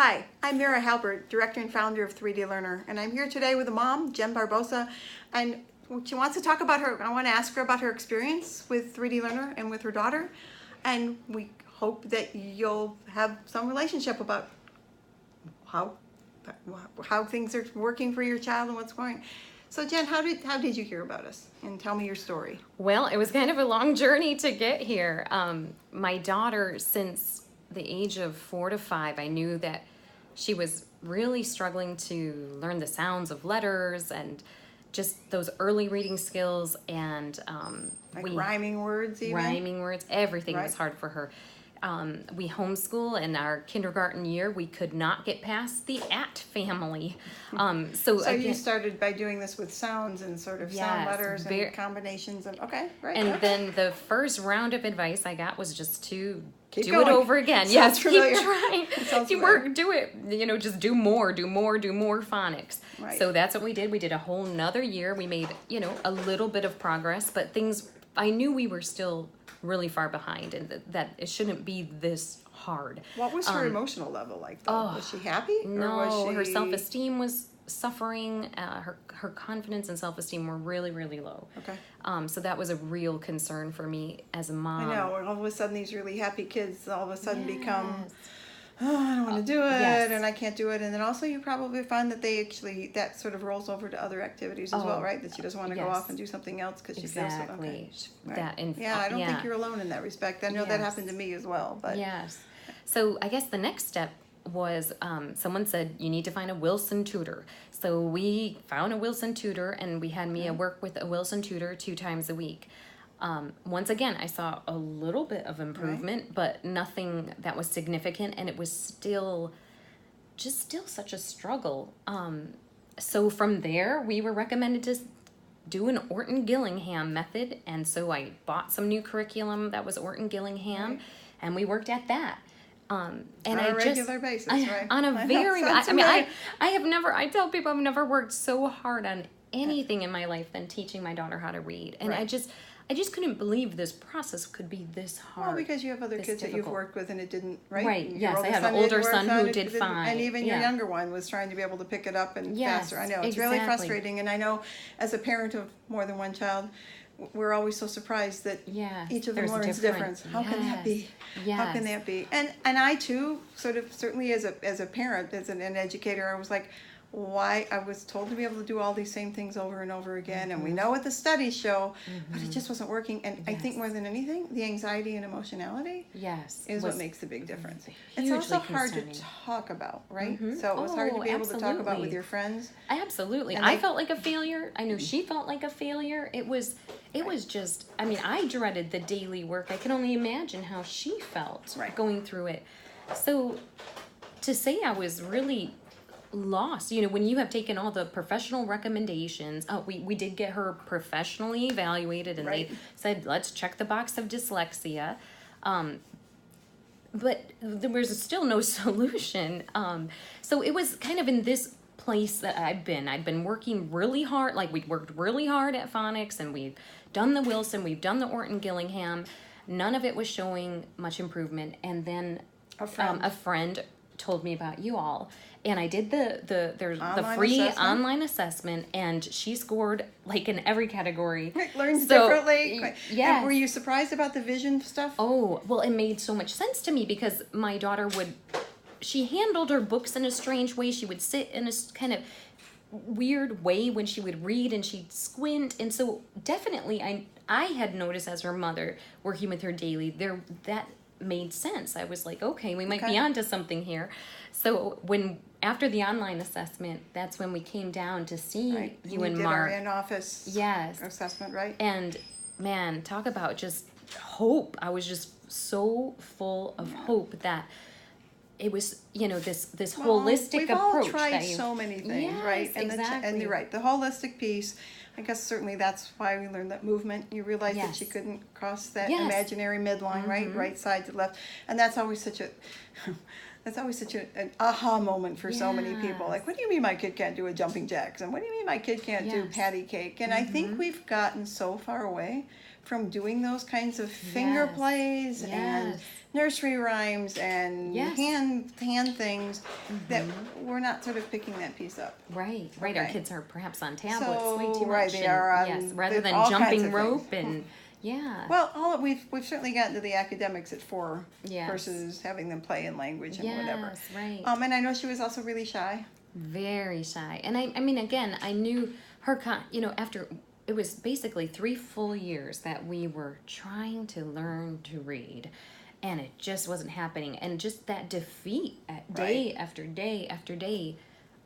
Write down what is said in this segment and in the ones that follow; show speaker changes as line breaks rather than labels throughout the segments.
Hi, I'm Mira Halbert, Director and Founder of 3D Learner, and I'm here today with a mom, Jen Barbosa, and she wants to talk about I want to ask her about her experience with 3D Learner and with her daughter, and we hope that you'll have some relationship about how things are working for your child and what's going. So Jen, how did you hear about us? And tell me your story.
Well, it was kind of a long journey to get here. My daughter, since the age of 4 to 5, I knew that she was really struggling to learn the sounds of letters and just those early reading skills, and
Rhyming words,
everything
Right.
was hard for her. We homeschool. In our kindergarten year, we could not get past the at family.
So you started by doing this with sounds and sort of sound
Yes,
letters and combinations, and okay, right.
And then the first round of advice I got was just to
Keep
do
going.
it over again.
Sounds
Yes,
familiar.
keep trying.
Sounds
You
familiar.
do it. Just do more phonics.
Right.
So that's what we did. We did a whole nother year. We made, a little bit of progress, but I knew we were still really far behind, and that it shouldn't be this hard.
What was her emotional level like, though? Was she happy?
No, her self-esteem was suffering. Her confidence and self-esteem were really, really low.
Okay.
So that was a real concern for me as a mom.
I know, and all of a sudden these really happy kids all of a sudden become, oh, I don't want to do it,
yes.
and I can't do it. And then also you probably find that that sort of rolls over to other activities as well, right? That she doesn't want to go
yes.
off and do something else because she feels so, okay. Right.
That, and,
yeah, I don't think you're alone in that respect. I know that happened to me as well. But
yes. So I guess the next step was someone said you need to find a Wilson tutor. So we found a Wilson tutor, and we had Mia work with a Wilson tutor 2 times a week. Once again, I saw a little bit of improvement, but nothing that was significant, and it was still such a struggle. So from there, we were recommended to do an Orton-Gillingham method, and so I bought some new curriculum that was Orton-Gillingham, and we worked at that.
And on a regular basis, right?
On a very, I tell people I've never worked so hard on anything in my life than teaching my daughter how to read. And I just couldn't believe this process could be this hard.
Well, because you have other kids that you've worked with and it didn't, right?
Right, yes. I have an older son who did fine.
And even your younger one was trying to be able to pick it up and faster. I know, it's really frustrating. And I know as a parent of more than one child, we're always so surprised that each of them learns different. How can that be?
Yes.
How can that be? And I too, certainly as a parent, as an educator, I was like, why? I was told to be able to do all these same things over and over again, and we know what the studies show, but it just wasn't working. And I think more than anything, the anxiety and emotionality is what makes the big difference. It's also hard to talk about, right? So it was hard to be able to talk about with your friends.
Absolutely. I felt like a failure. I know she felt like a failure. It was just, I dreaded the daily work. I can only imagine how she felt going through it. So to say I was really lost, when you have taken all the professional recommendations, we did get her professionally evaluated, and they said, let's check the box of dyslexia. But there was still no solution. So it was kind of in this place that I'd been working really hard. Like, we worked really hard at phonics, and we've done the Wilson, we've done the Orton-Gillingham. None of it was showing much improvement. And then a friend told me about you all, and I did the free online assessment, and she scored like in every category.
Learns differently.
Yeah.
And were you surprised about the vision stuff?
Oh, well, it made so much sense to me because my daughter she handled her books in a strange way. She would sit in a kind of weird way when she would read, and she'd squint, and so definitely I had noticed as her mother working with her daily that made sense. I was like, okay, we might be onto something here. So after the online assessment, that's when we came down to see you and Mark.
Did our in-office assessment, right?
And man, talk about just hope. I was just so full of hope that it was, this holistic approach.
We've all tried so many things, right? And
exactly.
And you're right, the holistic piece, I guess certainly that's why we learned that movement. You realize that she couldn't cross that imaginary midline, right side to left. And that's always such an aha moment for so many people. Like, what do you mean my kid can't do a jumping jacks? And what do you mean my kid can't do patty cake? And I think we've gotten so far away from doing those kinds of finger
Yes.
plays and
Yes.
nursery rhymes and
Yes.
hand things that we're not sort of picking that piece up.
Right, right. Our
Okay.
kids are perhaps on tablets way
So,
too much.
right, they
and-
are on
yes, rather
the-
than
all kinds
jumping
of
rope
things.
and yeah.
Well, we've certainly gotten to the academics at 4
Yes.
versus having them play in language and whatever.
Yes, right.
And I know she was also really shy.
Very shy. And I mean, again, I knew her, after it was basically 3 full years that we were trying to learn to read, and it just wasn't happening. And just that defeat at day after day after day,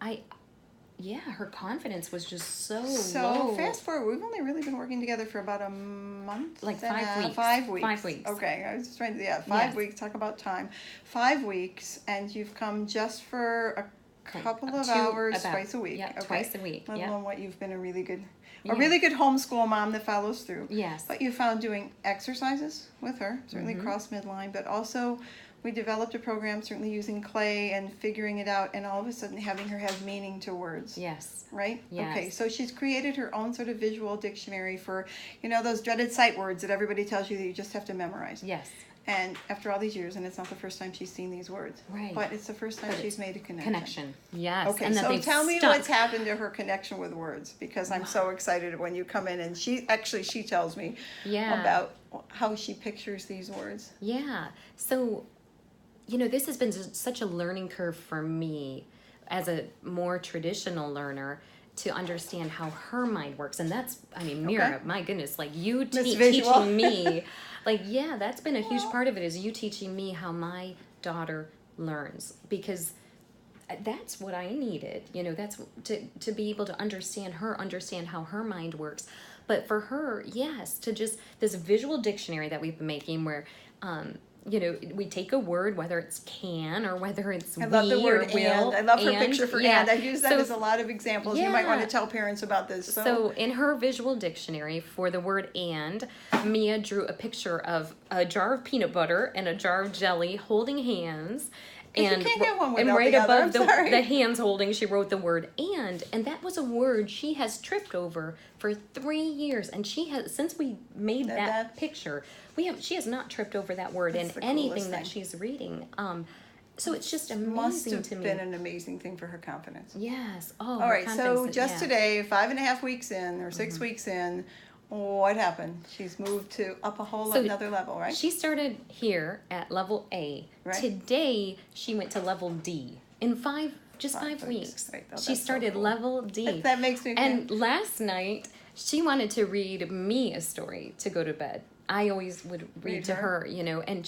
her confidence was just so low.
Fast forward, we've only really been working together for about a month.
Like
and
5 weeks.
5 weeks.
5 weeks.
Okay, I was just trying to, 5
Yes.
weeks, talk about time. 5 weeks, and you've come just for a couple of hours twice a week.
Yeah,
Okay.
twice a week.
Let
Yeah.
alone what you've been a really good
Yeah.
homeschool mom that follows through.
Yes.
But you found doing exercises with her, certainly
Mm-hmm.
cross midline, but also we developed a program certainly using clay and figuring it out, and all of a sudden having her have meaning to words.
Yes.
Right?
Yes.
Okay, so she's created her own sort of visual dictionary for, those dreaded sight words that everybody tells you that you just have to memorize.
Yes.
And after all these years, and it's not the first time she's seen these words.
Right.
But it's the first time she's made a connection.
Yes.
Okay,
and that
so
they've
tell me
stuck.
what's happened to her connection with words, because I'm so excited when you come in and she tells me
Yeah.
about how she pictures these words.
Yeah. So, this has been such a learning curve for me as a more traditional learner to understand how her mind works. And that's, Mira,
Okay.
my goodness, like you
Miss Visual.
teaching me, that's been a huge part of it, is you teaching me how my daughter learns, because that's what I needed. That's to be able to understand how her mind works. But for her, yes, to just this visual dictionary that we've been making where, we take a word, whether it's can or whether it's
I love the
we
word
or will.
and. I love her
and,
picture for
yeah.
and. I've used that
So-
as a lot of examples. You might want to
Yeah.
tell parents about this.
So in her visual dictionary for the word and, Mia drew a picture of a jar of peanut butter and a jar of jelly holding hands.
'Cause you
And,
can't have one
and
without
right
the other,
above
I'm sorry.
the hands holding, she wrote the word and that was a word she has tripped over for 3 years. And she has, since we made that picture, she has not tripped over that word
That's
in
the
anything
coolest
that
thing.
she's reading. So it's just
must
amazing
have
to me.
been an amazing thing for her confidence.
Yes. Oh,
All right, so
confidence,
just
yeah.
today, 5.5 weeks in or 6 weeks in, what happened? She's moved up a whole
So
another level, right?
She started here at level A.
Right.
Today she went to level D in 5
5
weeks.
Right. Oh,
She
that's so
started
cool.
level D.
That makes me
And last night she wanted to read me a story to go to bed. I always would read to her, and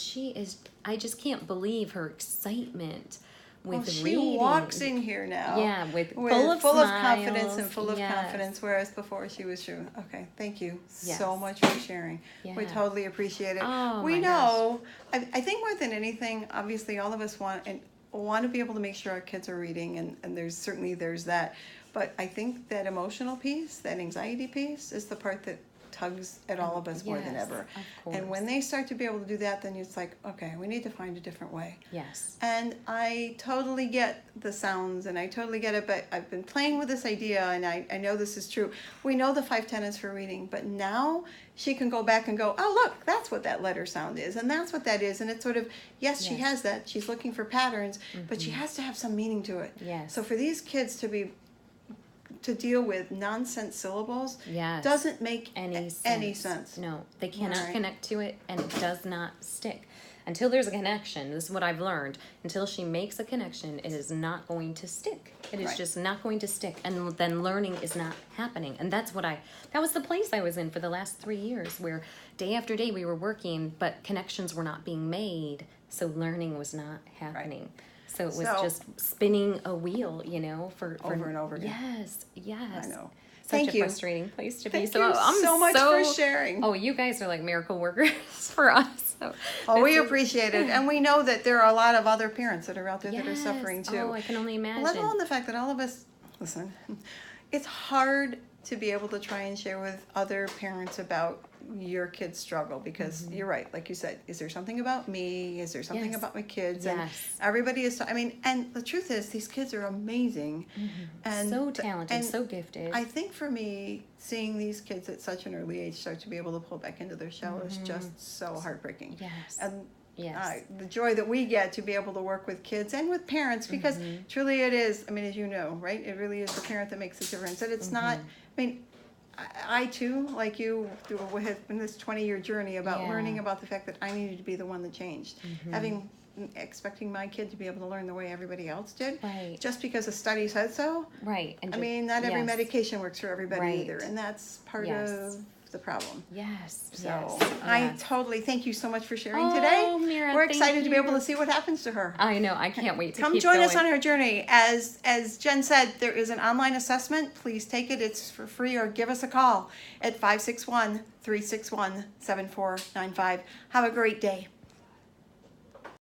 I just can't believe her excitement with
she
reading.
walks in here now.
Yeah, with
full of
smiles,
confidence and full of
yes.
confidence, whereas before she was true. Okay, thank you
Yes.
so much for sharing. We
Yeah.
totally appreciate it.
Oh,
We
my
know, I think more than anything, obviously all of us want to be able to make sure our kids are reading, and there's that. But I think that emotional piece, that anxiety piece, is the part that tugs at all of us more than
Yes,
ever.
of
And
course.
when they start to be able to do that, then it's like, okay, we need to find a different way.
Yes.
And I totally get the sounds, and I totally get it, but I've been playing with this idea, and I know this is true. We know the 5 tenets for reading, but now she can go back and go, oh, look, that's what that letter sound is, and that's what that is. And it's sort of, yes, she
Yes.
has that. She's looking for patterns, but she has to have some meaning to it.
Yes.
So for these kids to deal with nonsense syllables
Yes.
doesn't make
any
sense.
No, they cannot
Right.
connect to it, and it does not stick. Until there's a connection, this is what I've learned. Until she makes a connection, it is not going to stick. It is
Right.
just not going to stick, and then learning is not happening. And that was the place I was in for the last 3 years, where day after day we were working, but connections were not being made, so learning was not happening. So it was
So-
just spinning a wheel, for
Over and over again.
Yes.
I know.
Such
Thank
a
you.
frustrating place to be.
Thank
So
you
I'm
so much for sharing.
Oh, you guys are like miracle workers for us. So
Oh, we
this is-
appreciate it. And we know that there are a lot of other parents that are out there that are
Yes.
suffering too.
Oh, I can only imagine.
Let alone the fact that all of us, listen, it's hard to be able to try and share with other parents about your kid's struggle, because you're right, like you said, is there something about me, is there something
Yes.
about my kids?
Yes.
And everybody is, I mean, and the truth is these kids are amazing and
So talented,
and
so gifted.
I think for me, seeing these kids at such an early age start to be able to pull back into their shell is just so heartbreaking.
Yes.
And
Yes.
the joy that we get to be able to work with kids and with parents, because truly it is, I mean, as you know, right, it really is the parent that makes the difference. And it's not, I mean, I too, like you, have been this 20-year journey about
Yeah.
learning about the fact that I needed to be the one that changed. Expecting my kid to be able to learn the way everybody else did,
Right.
just because a study said so.
Right. And
I mean, not every
yes.
medication works for everybody
Right.
either, and that's part
Yes.
of the problem.
Yes.
So
yes.
I
yes.
totally thank you so much for sharing
Oh,
today.
Mira,
We're
thank
excited to be able
you.
to see what happens to her.
I know. I can't wait to
Come
keep
join
going.
us on her journey. As Jen said, there is an online assessment. Please take it. It's for free, or give us a call at 561-361-7495. Have a great day.